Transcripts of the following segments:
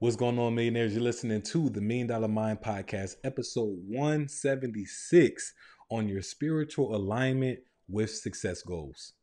What's going on, millionaires? You're listening to the Million Dollar Mind Podcast, episode 176 on your spiritual alignment with success goals.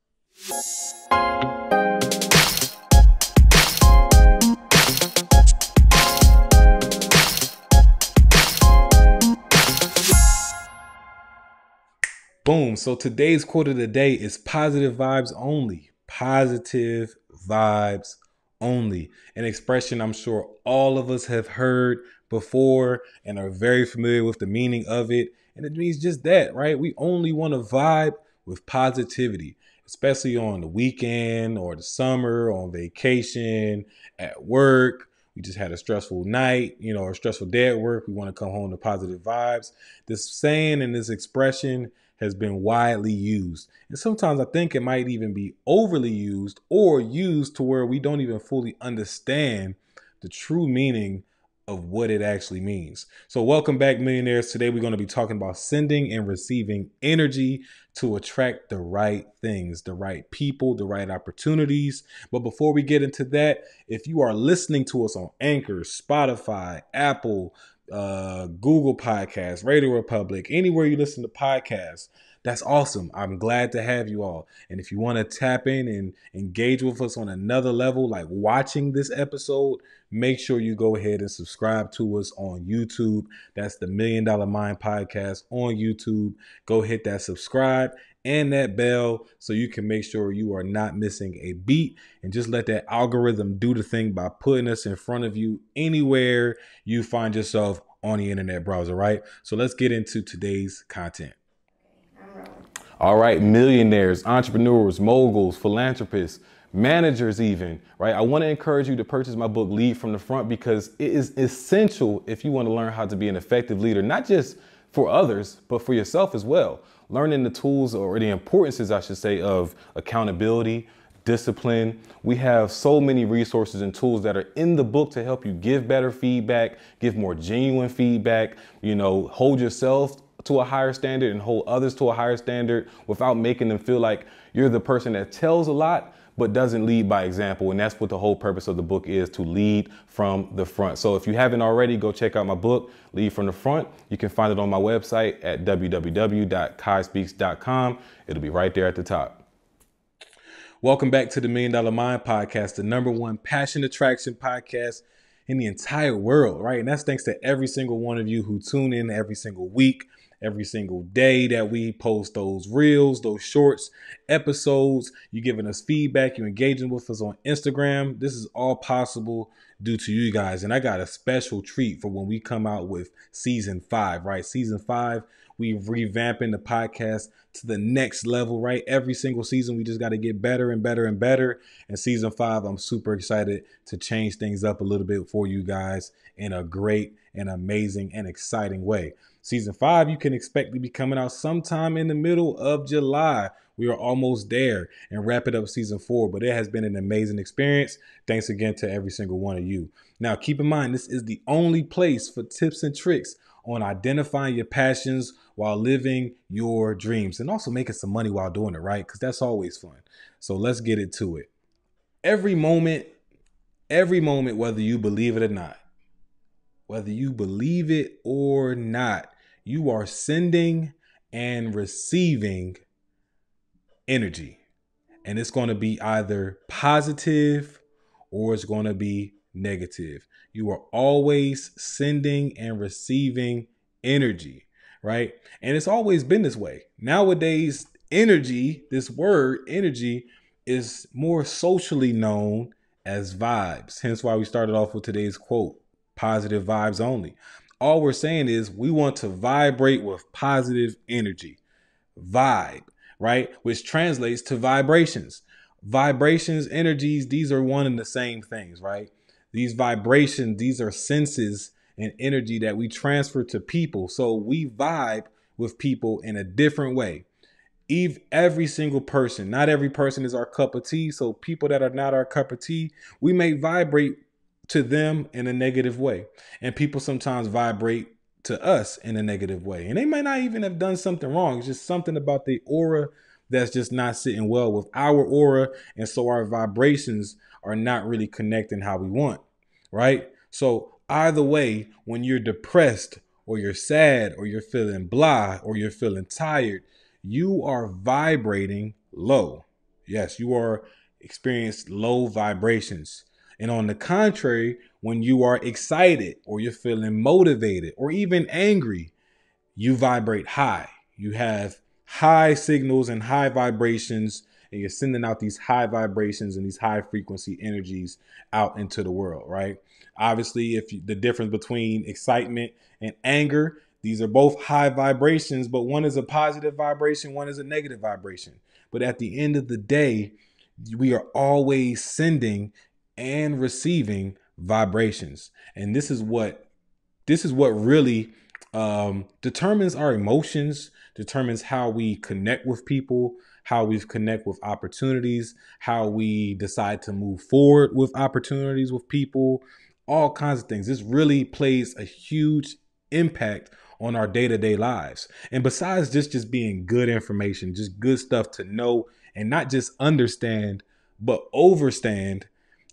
Boom. So today's quote of the day is positive vibes only. Positive vibes only. An expression I'm sure all of us have heard before and are very familiar with the meaning of it. And it means just that, right? We only want to vibe with positivity, especially on the weekend or the summer, on vacation, at work. We just had a stressful night, or a stressful day at work. We want to come home to positive vibes. This saying and this expression has been widely used. And sometimes I think it might even be overly used or used to where we don't even fully understand the true meaning of what it actually means. So welcome back, millionaires. Today we're going to be talking about sending and receiving energy to attract the right things, the right people, the right opportunities. But before we get into that, if you are listening to us on Anchor, Spotify, Apple, Google Podcasts, Radio Republic, anywhere you listen to podcasts, that's awesome. I'm glad to have you all. And if you want to tap in and engage with us on another level, like watching this episode, make sure you go ahead and subscribe to us on YouTube. That's the Million Dollar Mind Podcast on YouTube. Go hit that subscribe and that bell so you can make sure you are not missing a beat, and just let that algorithm do the thing by putting us in front of you anywhere you find yourself on the internet browser, right? So let's get into today's content. All right, millionaires, entrepreneurs, moguls, philanthropists, managers even, right? I want to encourage you to purchase my book, Lead from the Front, because it is essential if you want to learn how to be an effective leader, not just for others, but for yourself as well. Learning the tools, or the importances, I should say, of accountability, discipline. We have so many resources and tools that are in the book to help you give better feedback, give more genuine feedback, hold yourself to a higher standard and hold others to a higher standard without making them feel like you're the person that tells a lot but doesn't lead by example. And that's what the whole purpose of the book is, to lead from the front. So if you haven't already, go check out my book, Lead from the Front. You can find it on my website at www.kaispeaks.com. It'll be right there at the top. Welcome back to the Million Dollar Mind Podcast, the #1 passion attraction podcast in the entire world, right? And that's thanks to every single one of you who tune in every single week, every single day that we post those reels, those shorts, episodes. You're giving us feedback, you're engaging with us on Instagram. This is all possible due to you guys. And I got a special treat for when we come out with season 5, right? Season 5, we're revamping the podcast to the next level, right? Every single season, we just got to get better and better and better. And season 5, I'm super excited to change things up a little bit for you guys in a great and amazing and exciting way. Season 5, you can expect to be coming out sometime in the middle of July. We are almost there and wrapping up season 4, but it has been an amazing experience. Thanks again to every single one of you. Now, keep in mind, this is the only place for tips and tricks on identifying your passions while living your dreams, and also making some money while doing it, right? Because that's always fun. So let's get into it. Every moment, whether you believe it or not, you are sending and receiving energy. And it's going to be either positive or it's going to be negative. You are always sending and receiving energy, right? And it's always been this way. Nowadays, energy, this word energy, is more socially known as vibes. Hence why we started off with today's quote, positive vibes only. All we're saying is we want to vibrate with positive energy. Vibe, right? Which translates to vibrations. Vibrations, energies, these are one and the same things, right? These vibrations, these are senses and energy that we transfer to people. So we vibe with people in a different way. Every single person, not every person is our cup of tea. So people that are not our cup of tea, we may vibrate to them in a negative way. And people sometimes vibrate to us in a negative way. And they might not even have done something wrong. It's just something about the aura that's just not sitting well with our aura. And so our vibrations are not really connecting how we want, right? So either way, when you're depressed or you're sad or you're feeling blah or you're feeling tired, you are vibrating low. Yes, you are experiencing low vibrations. And on the contrary, when you are excited or you're feeling motivated or even angry, you vibrate high. You have high signals and high vibrations, and you're sending out these high vibrations and these high frequency energies out into the world, right? Obviously, the difference between excitement and anger, these are both high vibrations, but one is a positive vibration, one is a negative vibration. But at the end of the day, we are always sending and receiving vibrations. And this is what really determines our emotions, determines how we connect with people, how we connect with opportunities, how we decide to move forward with opportunities with people, all kinds of things. This really plays a huge impact on our day-to-day lives. And besides just being good information, just good stuff to know and not just understand, but overstand,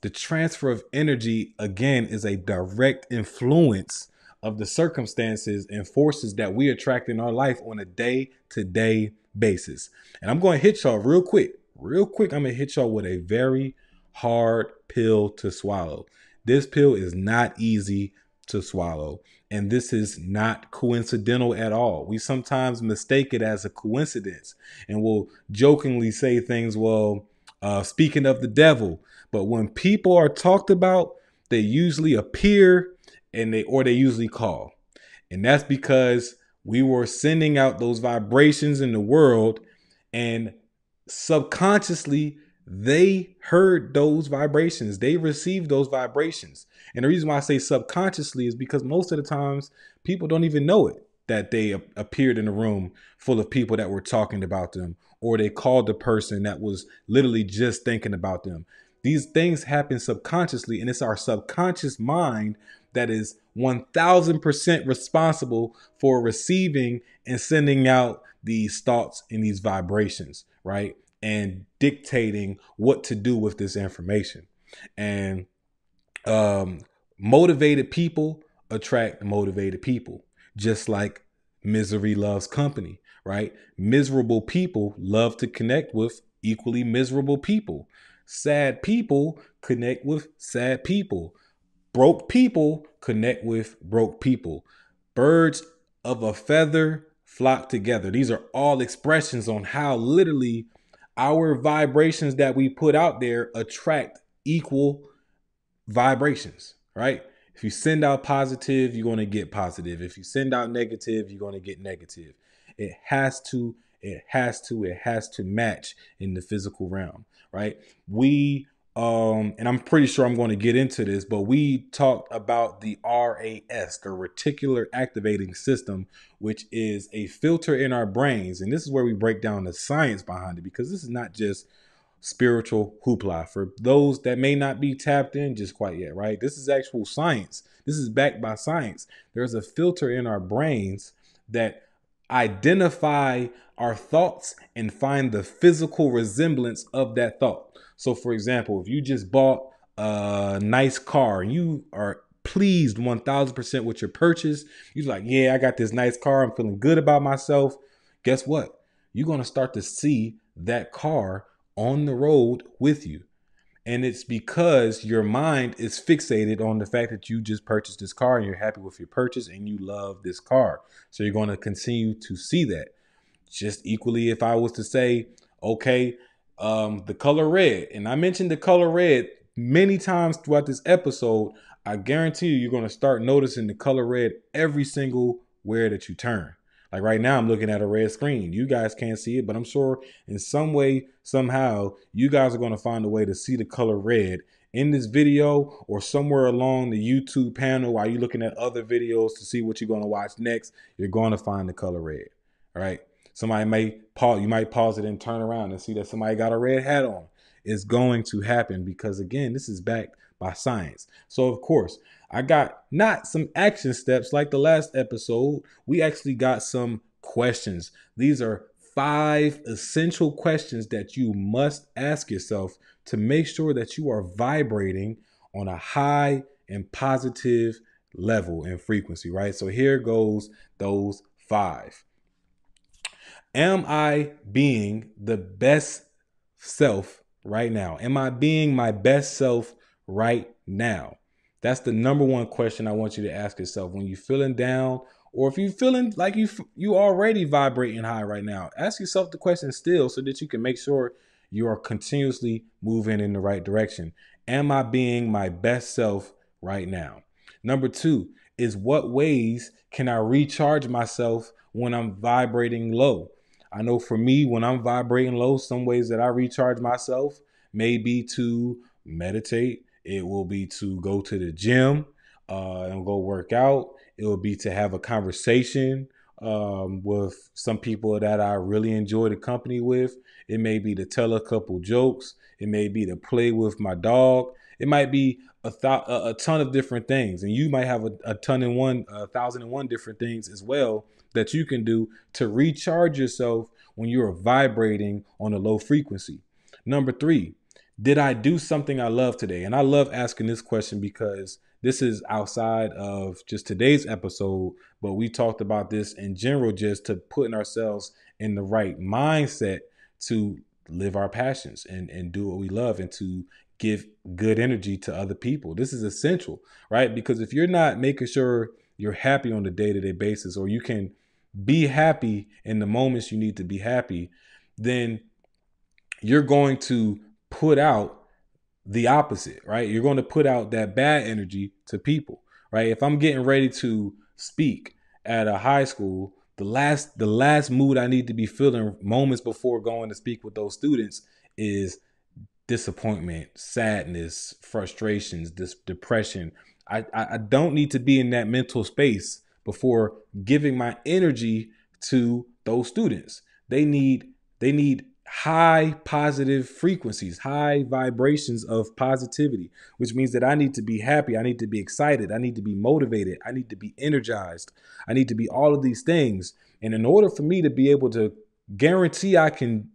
the transfer of energy, again, is a direct influence of the circumstances and forces that we attract in our life on a day-to-day basis. And I'm going to hit y'all real quick. I'm going to hit y'all with a very hard pill to swallow. This pill is not easy to swallow. And this is not coincidental at all. We sometimes mistake it as a coincidence and we'll jokingly say things, well, speaking of the devil. But when people are talked about, they usually appear and they usually call. And that's because we were sending out those vibrations in the world, and subconsciously they heard those vibrations. They received those vibrations. And the reason why I say subconsciously is because most of the times people don't even know it, that they appeared in a room full of people that were talking about them, or they called the person that was literally just thinking about them. These things happen subconsciously, and it's our subconscious mind that is 1000% responsible for receiving and sending out these thoughts and these vibrations, right? And dictating what to do with this information. And um, motivated people attract motivated people, just like misery loves company, right? Miserable people love to connect with equally miserable people. Sad people connect with sad people. Broke people connect with broke people. Birds of a feather flock together. These are all expressions on how literally our vibrations that we put out there attract equal vibrations, right? If you send out positive, you're going to get positive. If you send out negative, you're going to get negative. It has to match in the physical realm, right? And I'm pretty sure I'm going to get into this, but we talked about the RAS, the Reticular Activating System, which is a filter in our brains. And this is where we break down the science behind it, because this is not just spiritual hoopla for those that may not be tapped in just quite yet, right? This is actual science. This is backed by science. There's a filter in our brains that identify our thoughts and find the physical resemblance of that thought. So for example, if you just bought a nice car and you are pleased 1000% with your purchase, you're like, yeah, I got this nice car, I'm feeling good about myself. Guess what? You're going to start to see that car on the road with you. And it's because your mind is fixated on the fact that you just purchased this car and you're happy with your purchase and you love this car. So you're going to continue to see that. Just equally, if I was to say, okay, the color red, and I mentioned the color red many times throughout this episode, I guarantee you're going to start noticing the color red every single where that you turn. Like right now, I'm looking at a red screen. You guys can't see it, but I'm sure in some way, somehow, you guys are going to find a way to see the color red in this video or somewhere along the YouTube panel while you're looking at other videos to see what you're going to watch next. You're going to find the color red. All right. Somebody may pause. You might pause it and turn around and see that somebody got a red hat on. It's going to happen because, again, this is backed by science. So, of course, I got not some action steps like the last episode. We actually got some questions. These are 5 essential questions that you must ask yourself to make sure that you are vibrating on a high and positive level and frequency, right? So here goes those 5. Am I being the best self right now? Am I being my best self right now? That's the number one question I want you to ask yourself when you're feeling down, or if you're feeling like you already vibrating high right now. Ask yourself the question still so that you can make sure you are continuously moving in the right direction. Am I being my best self right now? Number 2 is, what ways can I recharge myself when I'm vibrating low? I know for me, when I'm vibrating low, some ways that I recharge myself may be to meditate. It will be to go to the gym and go work out. It will be to have a conversation with some people that I really enjoy the company with. It may be to tell a couple jokes. It may be to play with my dog. It might be a ton of different things, and you might have a ton and one, 1,001 different things as well that you can do to recharge yourself when you're vibrating on a low frequency. Number 3, did I do something I love today? And I love asking this question because this is outside of just today's episode, but we talked about this in general, just to putting ourselves in the right mindset to live our passions and do what we love and to give good energy to other people. This is essential, right? Because if you're not making sure you're happy on a day-to-day basis, or you can be happy in the moments you need to be happy, then you're going to put out the opposite, right? You're going to put out that bad energy to people, right? If I'm getting ready to speak at a high school, the last mood I need to be feeling moments before going to speak with those students is disappointment, sadness, frustrations, this depression. I don't need to be in that mental space before giving my energy to those students. They need high positive frequencies, high vibrations of positivity, which means that I need to be happy, I need to be excited, I need to be motivated, I need to be energized, I need to be all of these things. And in order for me to be able to guarantee I can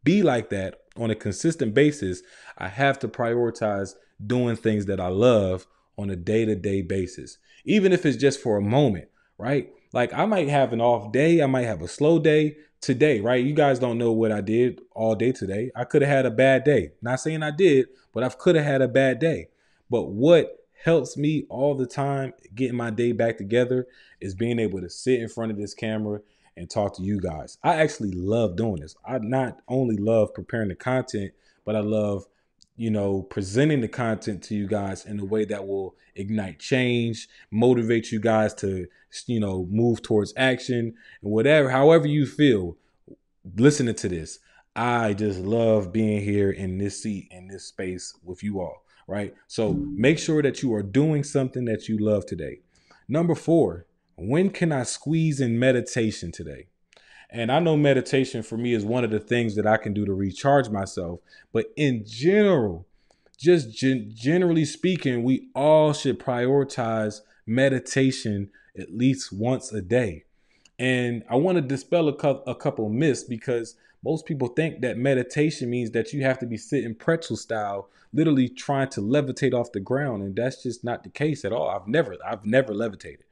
be like that on a consistent basis, I have to prioritize doing things that I love on a day-to-day basis, even if it's just for a moment, right? Like, I might have an off day, I might have a slow day today, right? You guys don't know what I did all day today. I could have had a bad day. Not saying I did, but I could have had a bad day. But what helps me all the time getting my day back together is being able to sit in front of this camera and talk to you guys. I actually love doing this. I not only love preparing the content, but I love, presenting the content to you guys in a way that will ignite change, motivate you guys to, move towards action, and whatever, however you feel listening to this. I just love being here in this seat, in this space with you all, right? So make sure that you are doing something that you love today. Number 4, when can I squeeze in meditation today? And I know meditation for me is one of the things that I can do to recharge myself. But in general, just generally speaking, we all should prioritize meditation at least once a day. And I want to dispel a couple myths, because most people think that meditation means that you have to be sitting pretzel style, literally trying to levitate off the ground. And that's just not the case at all. I've never levitated.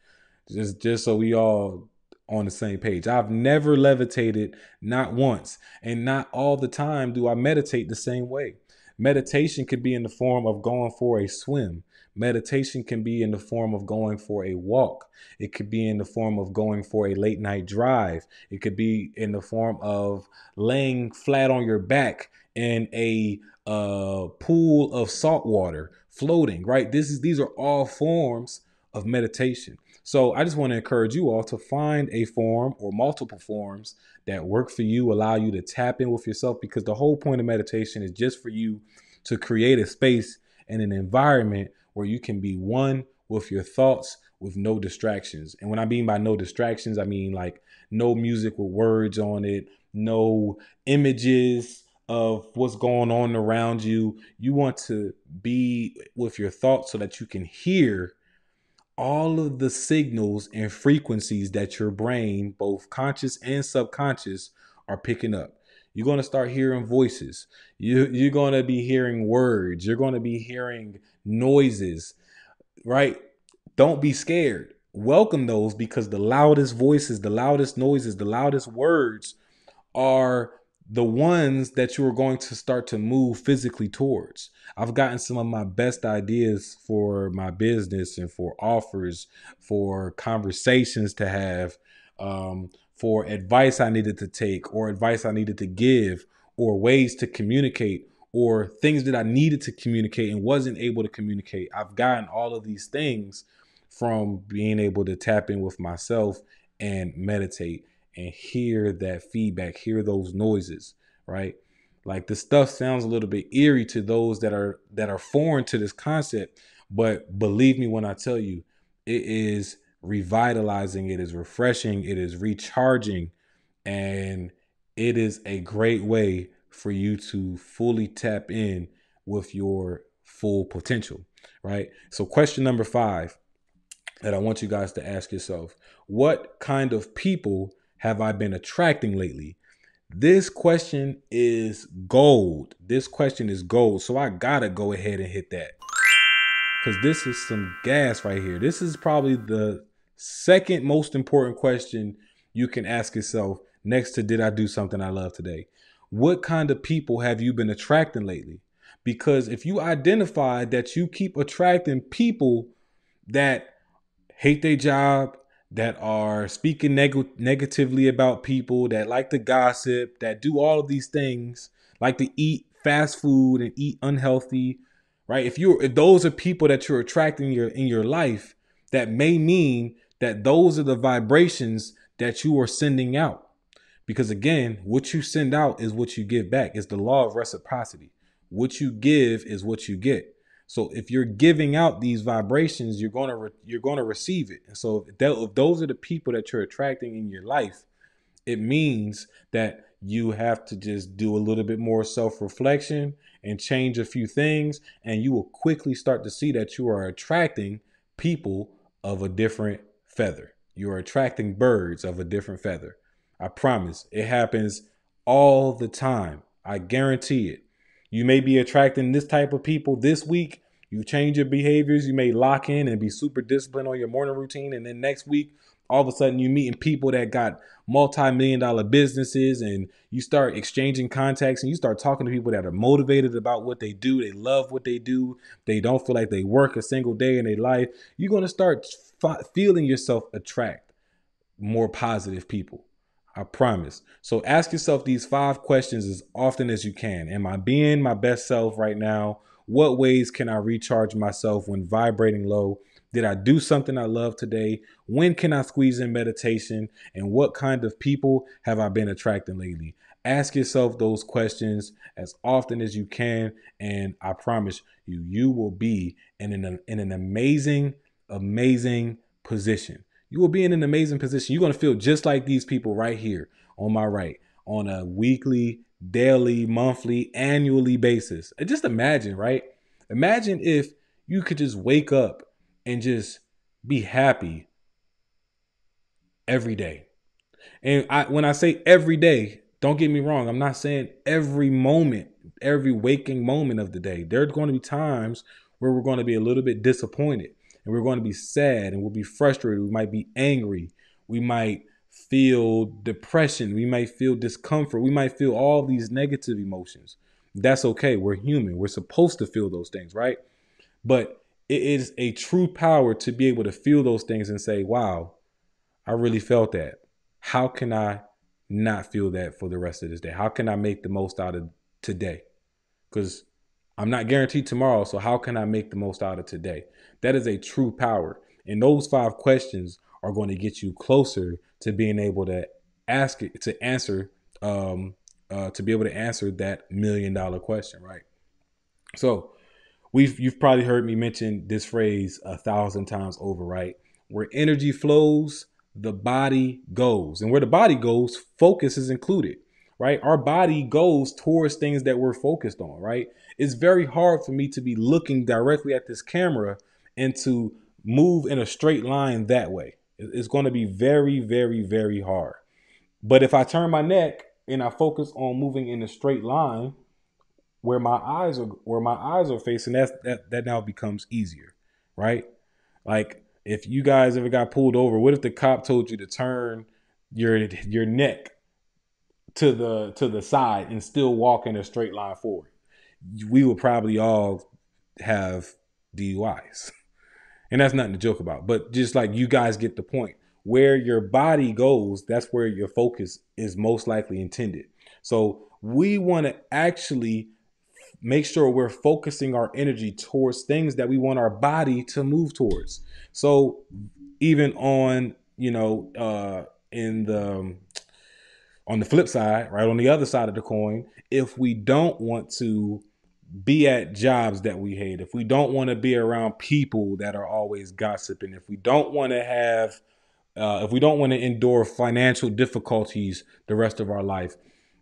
Just so we all on the same page. I've never levitated, not once, and not all the time do I meditate the same way. Meditation could be in the form of going for a swim. Meditation can be in the form of going for a walk. It could be in the form of going for a late night drive. It could be in the form of laying flat on your back in a pool of salt water, floating, right? These are all forms of meditation. So I just want to encourage you all to find a form or multiple forms that work for you, allow you to tap in with yourself, because the whole point of meditation is just for you to create a space and an environment where you can be one with your thoughts with no distractions. And when I mean by no distractions, I mean like no music with words on it, no images of what's going on around you. You want to be with your thoughts so that you can hear all of the signals and frequencies that your brain, both conscious and subconscious, are picking up. You're going to start hearing voices. You're going to be hearing words. You're going to be hearing noises. right? Don't be scared. Welcome those, because the loudest voices, the loudest noises, the loudest words are the ones that you are going to start to move physically towards. I've gotten some of my best ideas for my business and for offers, for conversations to have, for advice I needed to take or advice I needed to give, or ways to communicate, or things that I needed to communicate and wasn't able to communicate. I've gotten all of these things from being able to tap in with myself and meditate and hear that feedback, hear those noises, right? Like, the stuff sounds a little bit eerie to those that are foreign to this concept, but believe me when I tell you, it is revitalizing, it is refreshing, it is recharging, and it is a great way for you to fully tap in with your full potential, right? So question number 5 that I want you guys to ask yourself: what kind of people have I been attracting lately? This question is gold. This question is gold. So I gotta go ahead and hit that, because this is some gas right here. This is probably the second most important question you can ask yourself, next to did I do something I love today? What kind of people have you been attracting lately? Because if you identify that you keep attracting people that hate their job, that are speaking negatively about people, that like to gossip, that do all of these things, like to eat fast food and eat unhealthy, right? If those are people that you're attracting in your life, that may mean that those are the vibrations that you are sending out. Because again, what you send out is what you give back. It's the law of reciprocity. What you give is what you get. So if you're giving out these vibrations, you're gonna receive it. And so if those are the people that you're attracting in your life, it means that you have to just do a little bit more self-reflection and change a few things, and you will quickly start to see that you are attracting people of a different feather. You are attracting birds of a different feather. I promise. It happens all the time. I guarantee it. You may be attracting this type of people this week. You change your behaviors. You may lock in and be super disciplined on your morning routine. And then next week, all of a sudden, you're meeting people that got multi-million-dollar businesses, and you start exchanging contacts, and you start talking to people that are motivated about what they do. They love what they do. They don't feel like they work a single day in their life. You're going to start feeling yourself attract more positive people. I promise. So ask yourself these 5 questions as often as you can. Am I being my best self right now? What ways can I recharge myself when vibrating low? Did I do something I love today? When can I squeeze in meditation? And what kind of people have I been attracting lately? Ask yourself those questions as often as you can, and I promise you, you will be in an amazing, amazing position. You will be in an amazing position. You're going to feel just like these people right here on my right, on a weekly, daily, monthly, annually basis. And just imagine, right? Imagine if you could just wake up and just be happy every day. And when I say every day, don't get me wrong. I'm not saying every moment, every waking moment of the day. There's going to be times where we're going to be a little bit disappointed, and we're going to be sad, and we'll be frustrated. We might be angry. We might feel depression. We might feel discomfort. We might feel all these negative emotions. That's okay. We're human. We're supposed to feel those things, right? But it is a true power to be able to feel those things and say, wow, I really felt that. How can I not feel that for the rest of this day? How can I make the most out of today? Because I'm not guaranteed tomorrow. So how can I make the most out of today? That is a true power. And those 5 questions are going to get you closer to being able to ask it, to answer, to be able to answer that $1,000,000 question, right? So you've probably heard me mention this phrase 1,000 times over, right? Where energy flows, the body goes. And where the body goes, focus is included, right? Our body goes towards things that we're focused on, right? It's very hard for me to be looking directly at this camera and to move in a straight line that way. It's going to be very, very, very hard. But if I turn my neck and I focus on moving in a straight line, where my eyes are facing, that now becomes easier, right? Like if you guys ever got pulled over, what if the cop told you to turn your neck to the side and still walk in a straight line forward? We would probably all have DUIs. And that's nothing to joke about. But just like you guys get the point. Where your body goes, that's where your focus is most likely intended. So we want to actually make sure we're focusing our energy towards things that we want our body to move towards. So even on, in the on the flip side, right, on the other side of the coin, if we don't want to be at jobs that we hate, if we don't want to be around people that are always gossiping, if we don't want to have, if we don't want to endure financial difficulties the rest of our life,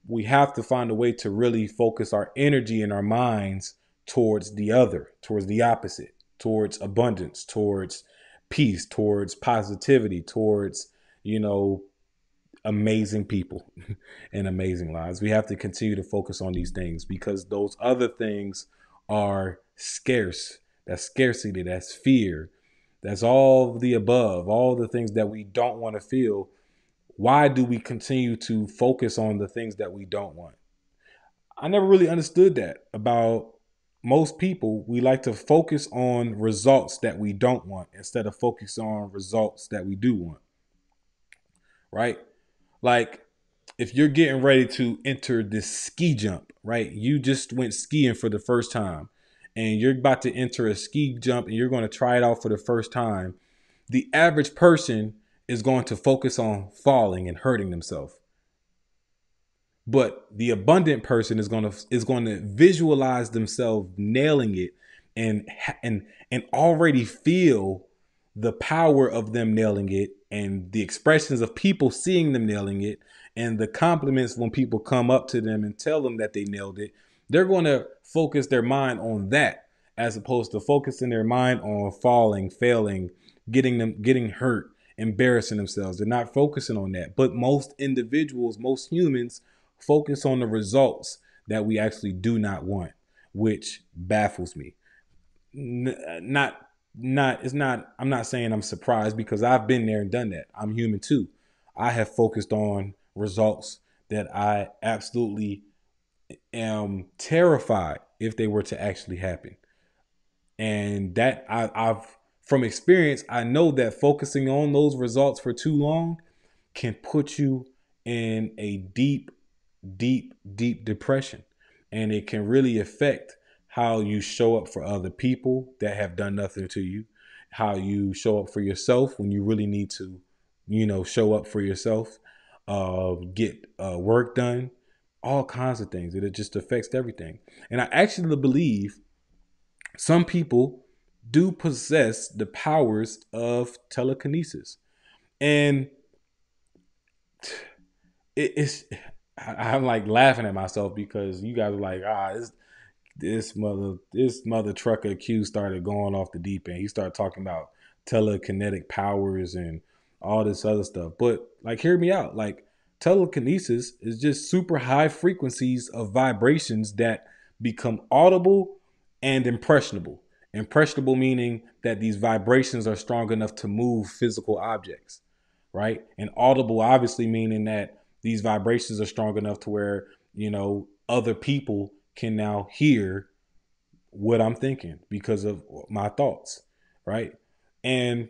we have to find a way to really focus our energy and our minds towards the other, towards the opposite, towards abundance, towards peace, towards positivity, towards, you know, amazing people and amazing lives. We have to continue to focus on these things because those other things are scarce. That's scarcity, that's fear, that's all the above, all the things that we don't want to feel. Why do we continue to focus on the things that we don't want? I never really understood that about most people. We like to focus on results that we don't want instead of focus on results that we do want, right? Like if you're getting ready to enter this ski jump, right? You just went skiing for the first time and you're about to enter a ski jump and you're going to try it out for the first time. The average person is going to focus on falling and hurting themselves. But the abundant person is going to visualize themselves nailing it and and already feel the power of them nailing it and the expressions of people seeing them nailing it and the compliments when people come up to them and tell them that they nailed it. They're going to focus their mind on that as opposed to focusing their mind on falling, failing, getting hurt, embarrassing themselves. They're not focusing on that. But most individuals, most humans focus on the results that we actually do not want, which baffles me. Not it's not I'm not saying I'm surprised because I've been there and done that. I'm human too. I have focused on results that I absolutely am terrified if they were to actually happen. And that I've from experience, I know that focusing on those results for too long can put you in a deep depression. And it can really affect how you show up for other people that have done nothing to you, how you show up for yourself when you really need to, show up for yourself, get work done, all kinds of things. It just affects everything. And I actually believe some people do possess the powers of telekinesis. And it's I'm like laughing at myself because you guys are like, this mother trucker Q started going off the deep end. He started talking about telekinetic powers and all this other stuff. But like, hear me out. Like, telekinesis is just super high frequencies of vibrations that become audible and impressionable. Impressionable meaning that these vibrations are strong enough to move physical objects, right? And audible obviously meaning that these vibrations are strong enough to where, other people can now hear what I'm thinking because of my thoughts, right? And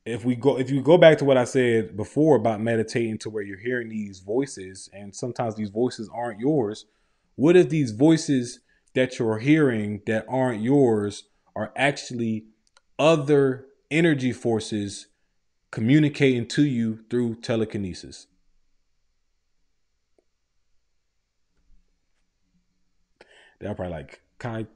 if you go back to what I said before about meditating to where you're hearing these voices and sometimes these voices aren't yours, what if these voices that you're hearing that aren't yours are actually other energy forces communicating to you through telekinesis? They're probably like, Kai,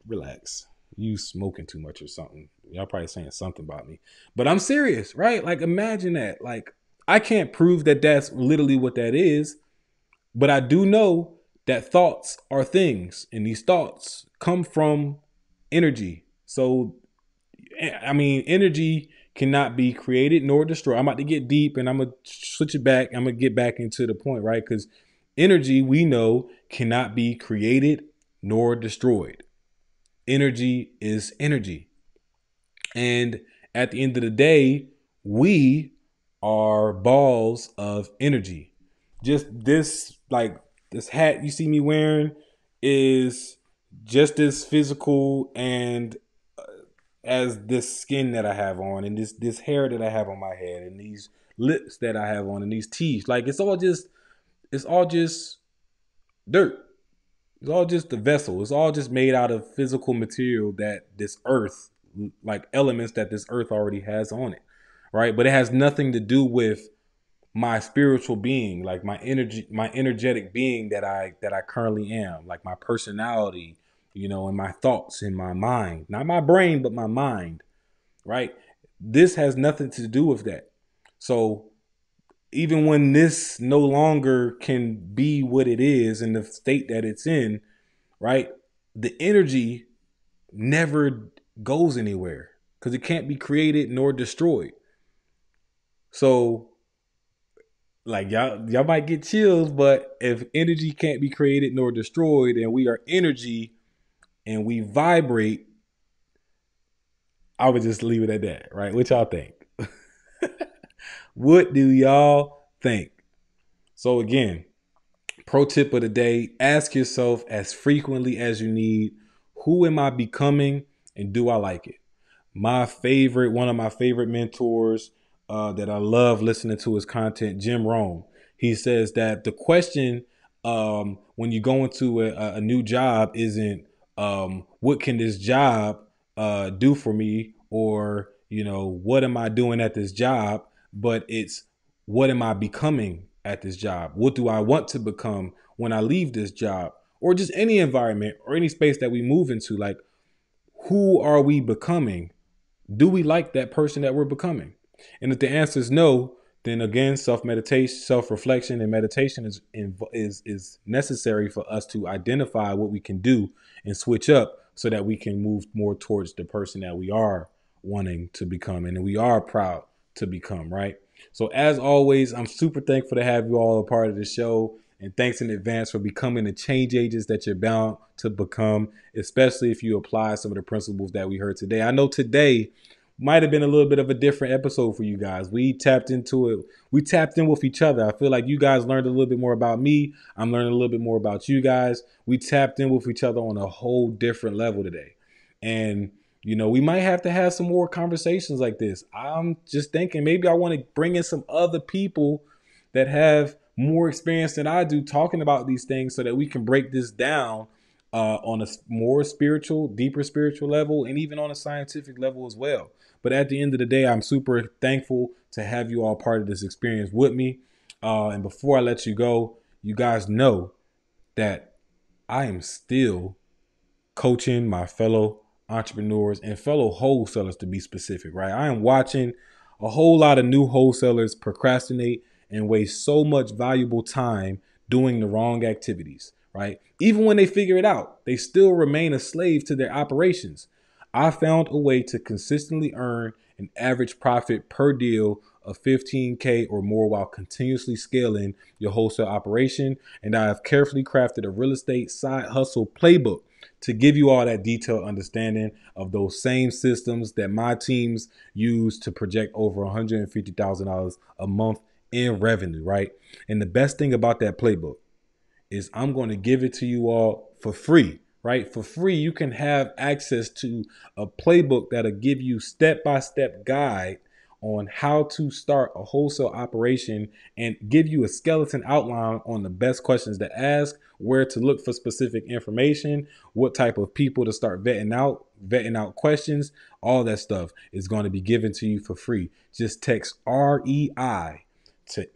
relax. You smoking too much or something. Y'all probably saying something about me. But I'm serious, right? Like, imagine that. Like, I can't prove that that's literally what that is, but I do know that thoughts are things, and these thoughts come from energy. So, I mean, energy cannot be created nor destroyed. I'm about to get deep and I'm going to switch it back. I'm going to get back into the point, right? Because energy, we know, cannot be created nor destroyed. Energy is energy. And At the end of the day, we are balls of energy. Just this, like this hat you see me wearing is just as physical and as this skin that I have on, and this hair that I have on my head, and these lips that I have on, and these teeth. Like it's all just dirt. It's all just the vessel. It's all just made out of physical material that this earth, like elements that this earth already has on it, right? But it has nothing to do with my spiritual being, like my energy, my energetic being that I currently am, like my personality, and my thoughts in my mind, not my brain, but my mind, right? This has nothing to do with that. So even when this no longer can be what it is in the state that it's in, right? The energy never goes anywhere because it can't be created nor destroyed. So, like y'all might get chills, but if energy can't be created nor destroyed, and we are energy and we vibrate, I would just leave it at that, right? What y'all think? What do y'all think? So again, pro tip of the day, ask yourself as frequently as you need, who am I becoming and do I like it? One of my favorite mentors that I love listening to his content, Jim Rohn. He says that the question when you go into a new job isn't what can this job do for me, or what am I doing at this job, but it's what am I becoming at this job? What do I want to become when I leave this job, or just any environment or any space that we move into? Like, who are we becoming? Do we like that person that we're becoming? And if the answer is no, then again, self-meditation, self-reflection and meditation is necessary for us to identify what we can do and switch up so that we can move more towards the person that we are wanting to become and we are proud to become, right? So as always, I'm super thankful to have you all a part of the show. And thanks in advance for becoming the change agents that you're bound to become, especially if you apply some of the principles that we heard today. I know today might have been a little bit of a different episode for you guys. We tapped into it. We tapped in with each other. I feel like you guys learned a little bit more about me. I'm learning a little bit more about you guys. We tapped in with each other on a whole different level today. And we might have to have some more conversations like this. I'm just thinking maybe I want to bring in some other people that have more experience than I do talking about these things so that we can break this down on a more spiritual, deeper spiritual level, and even on a scientific level as well. But at the end of the day, I'm super thankful to have you all part of this experience with me. And before I let you go, you guys know that I am still coaching my fellow entrepreneurs and fellow wholesalers, to be specific, right? I am watching a whole lot of new wholesalers procrastinate and waste so much valuable time doing the wrong activities, right? Even when they figure it out, they still remain a slave to their operations. I found a way to consistently earn an average profit per deal of 15K or more while continuously scaling your wholesale operation. And I have carefully crafted a real estate side hustle playbook to give you all that detailed understanding of those same systems that my teams use to project over $150,000 a month in revenue, right? And the best thing about that playbook is I'm going to give it to you all for free, right? For free, you can have access to a playbook that'll give you step-by-step guide on how to start a wholesale operation and give you a skeleton outline on the best questions to ask, where to look for specific information, what type of people to start vetting out questions. All that stuff is going to be given to you for free. Just text REI to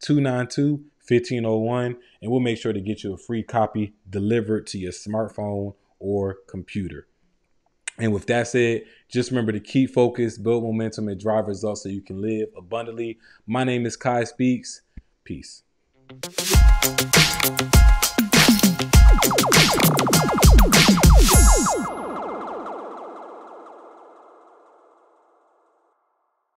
888-292-1501, and we'll make sure to get you a free copy delivered to your smartphone or computer. And with that said, just remember to keep focused, build momentum, and drive results so you can live abundantly. My name is Kai Speaks. Peace.